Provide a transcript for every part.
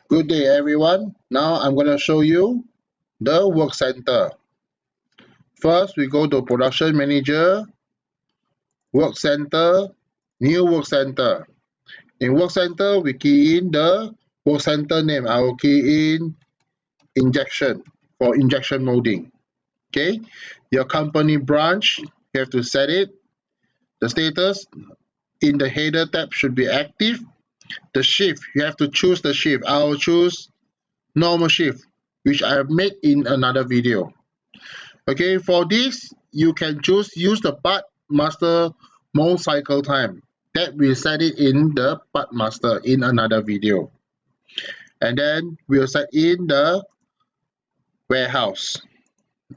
Good day everyone. Now I'm going to show you the work center. First we go to production manager, work center, new work center. In work center we key in the work center name. I will key in injection for injection molding. Okay, your company branch, you have to set it. The status in the header tab should be active. The shift, you have to choose the shift. I will choose normal shift, which I have made in another video. Okay, for this you can use the part master mold cycle time. That we set it in the part master in another video. And then we'll set in the warehouse.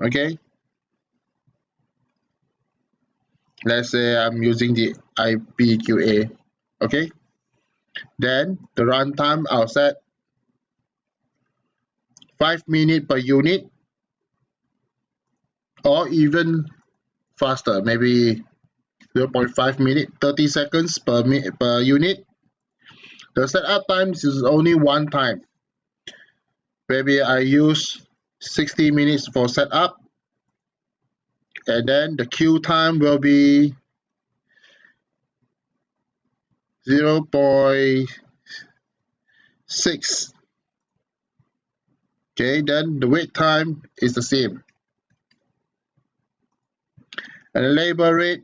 Okay, let's say I'm using the IPQA. Okay, then the runtime I'll set 5 minutes per unit or even faster, maybe 0.5 minute, 30 seconds per unit. The setup times is only one time. Maybe I use 60 minutes for setup, and then the queue time will be 0.6. Okay, then the wait time is the same. And the labor rate,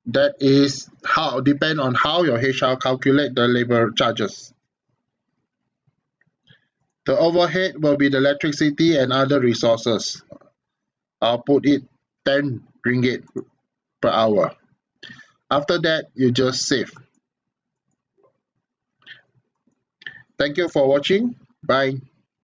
that is how depend on how your HR calculate the labor charges. The overhead will be the electricity and other resources. I'll put it 10 ringgit per hour. After that, you just save. Thank you for watching. Bye.